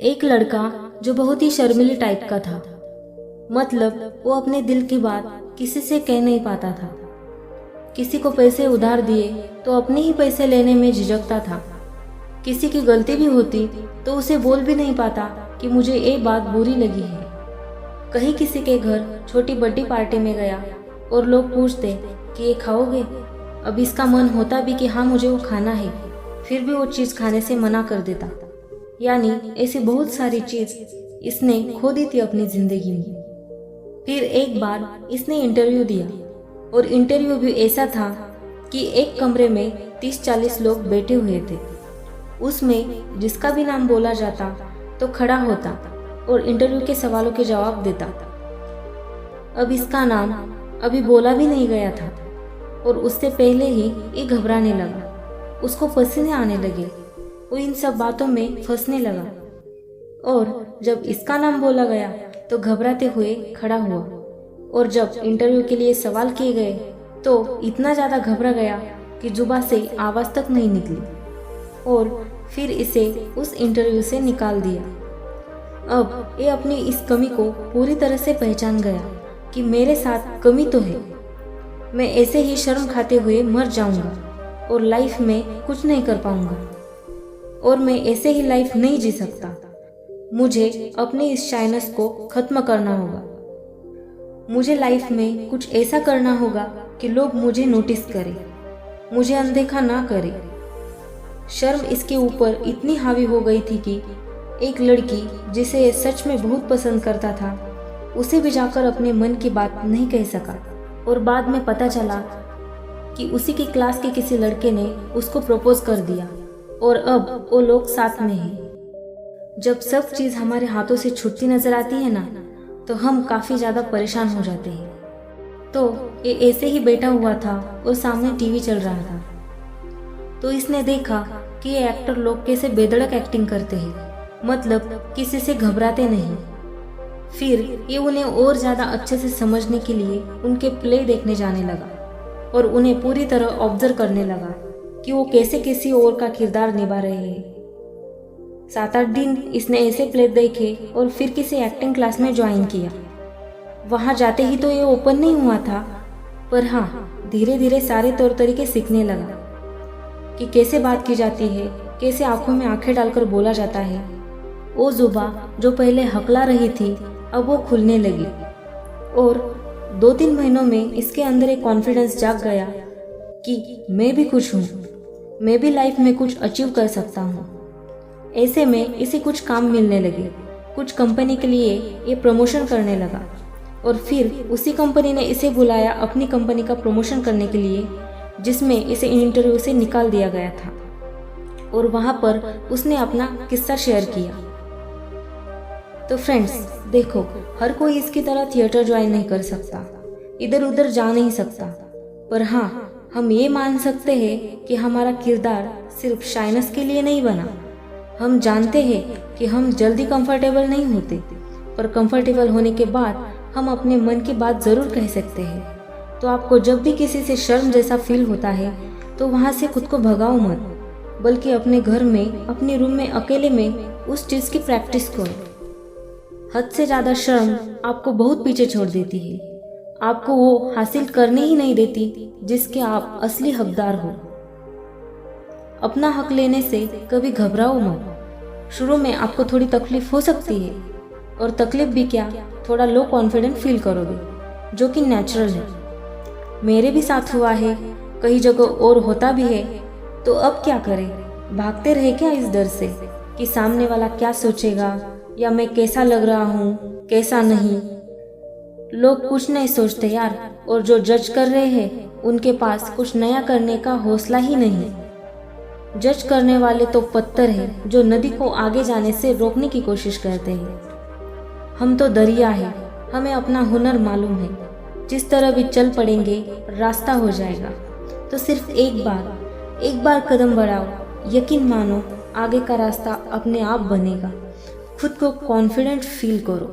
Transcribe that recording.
एक लड़का जो बहुत ही शर्मीली टाइप का था। मतलब वो अपने दिल की बात किसी से कह नहीं पाता था। किसी को पैसे उधार दिए तो अपने ही पैसे लेने में झिझकता था। किसी की गलती भी होती तो उसे बोल भी नहीं पाता कि मुझे ये बात बुरी लगी है। कहीं किसी के घर छोटी बर्थडे पार्टी में गया और लोग पूछते कि ये खाओगे। अब इसका मन होता भी कि हाँ मुझे वो खाना है, फिर भी वो चीज़ खाने से मना कर देता। यानी ऐसी बहुत सारी चीज़ इसने खो दी थी अपनी ज़िंदगी में। फिर एक बार इसने इंटरव्यू दिया और इंटरव्यू भी ऐसा था कि एक कमरे में 30-40 लोग बैठे हुए थे। उसमें जिसका भी नाम बोला जाता तो खड़ा होता और इंटरव्यू के सवालों के जवाब देता। अब इसका नाम अभी बोला भी नहीं गया था और उससे पहले ही ये घबराने लगा। उसको पसीने आने लगे। वो इन सब बातों में फंसने लगा और जब इसका नाम बोला गया तो घबराते हुए खड़ा हुआ और जब इंटरव्यू के लिए सवाल किए गए तो इतना ज़्यादा घबरा गया कि जुबान से आवाज़ तक नहीं निकली और फिर इसे उस इंटरव्यू से निकाल दिया। अब ये अपनी इस कमी को पूरी तरह से पहचान गया कि मेरे साथ कमी तो है। मैं ऐसे ही शर्म खाते हुए मर जाऊंगा और लाइफ में कुछ नहीं कर पाऊंगा और मैं ऐसे ही लाइफ नहीं जी सकता। मुझे अपनी इस शाइनेस को खत्म करना होगा। मुझे लाइफ में कुछ ऐसा करना होगा कि लोग मुझे नोटिस करें, मुझे अनदेखा ना करें। शर्म इसके ऊपर इतनी हावी हो गई थी कि एक लड़की जिसे ये सच में बहुत पसंद करता था उसे भी जाकर अपने मन की बात नहीं कह सका। और बाद में पता चला कि उसी की क्लास के किसी लड़के ने उसको प्रपोज कर दिया और अब वो लोग साथ में हैं। जब सब चीज़ हमारे हाथों से छूटती नजर आती है ना तो हम काफ़ी ज़्यादा परेशान हो जाते हैं। तो ये ऐसे ही बैठा हुआ था और सामने टीवी चल रहा था। तो इसने देखा कि ये एक्टर लोग कैसे बेधड़क एक्टिंग करते हैं, मतलब किसी से घबराते नहीं। फिर ये उन्हें और ज़्यादा अच्छे से समझने के लिए उनके प्ले देखने जाने लगा और उन्हें पूरी तरह ऑब्जर्व करने लगा कि वो कैसे किसी और का किरदार निभा रहे हैं। 7-8 दिन इसने ऐसे प्ले देखे और फिर किसी एक्टिंग क्लास में ज्वाइन किया। वहाँ जाते ही तो ये ओपन नहीं हुआ था, पर हाँ धीरे धीरे सारे तौर तरीके सीखने लगा कि कैसे बात की जाती है, कैसे आंखों में आंखें डालकर बोला जाता है। वो जुबान जो पहले हकला रही थी अब वो खुलने लगी और 2-3 महीनों में इसके अंदर एक कॉन्फिडेंस जाग गया कि मैं भी कुछ हूँ, मैं भी लाइफ में कुछ अचीव कर सकता हूँ। ऐसे में इसे कुछ काम मिलने लगे। कुछ कंपनी के लिए ये प्रमोशन करने लगा और फिर उसी कंपनी ने इसे बुलाया अपनी कंपनी का प्रमोशन करने के लिए, जिसमें इसे इंटरव्यू से निकाल दिया गया था और वहाँ पर उसने अपना किस्सा शेयर किया। तो फ्रेंड्स देखो, हर कोई इसकी तरह थिएटर ज्वाइन नहीं कर सकता, इधर उधर जा नहीं सकता, पर हाँ हम ये मान सकते हैं कि हमारा किरदार सिर्फ शाइनेस के लिए नहीं बना। हम जानते हैं कि हम जल्दी कंफर्टेबल नहीं होते, पर कंफर्टेबल होने के बाद हम अपने मन की बात ज़रूर कह सकते हैं। तो आपको जब भी किसी से शर्म जैसा फील होता है तो वहाँ से खुद को भगाओ मत, बल्कि अपने घर में अपने रूम में अकेले में उस चीज़ की प्रैक्टिस करो। हद से ज़्यादा शर्म आपको बहुत पीछे छोड़ देती है, आपको वो हासिल करने ही नहीं देती जिसके आप असली हकदार हो। अपना हक लेने से कभी घबराओ मत। शुरू में आपको थोड़ी तकलीफ हो सकती है और तकलीफ भी क्या, थोड़ा लो कॉन्फिडेंट फील करोगे, जो कि नेचुरल है। मेरे भी साथ हुआ है, कई जगह और होता भी है। तो अब क्या करें, भागते रहे क्या इस डर से कि सामने वाला क्या सोचेगा या मैं कैसा लग रहा हूँ कैसा नहीं। लोग कुछ नहीं सोचते यार, और जो जज कर रहे हैं उनके पास कुछ नया करने का हौसला ही नहीं। जज करने वाले तो पत्थर हैं जो नदी को आगे जाने से रोकने की कोशिश करते हैं। हम तो दरिया है, हमें अपना हुनर मालूम है, जिस तरह भी चल पड़ेंगे रास्ता हो जाएगा। तो सिर्फ एक बार कदम बढ़ाओ, यकीन मानो आगे का रास्ता अपने आप बनेगा। खुद को कॉन्फिडेंट फील करो।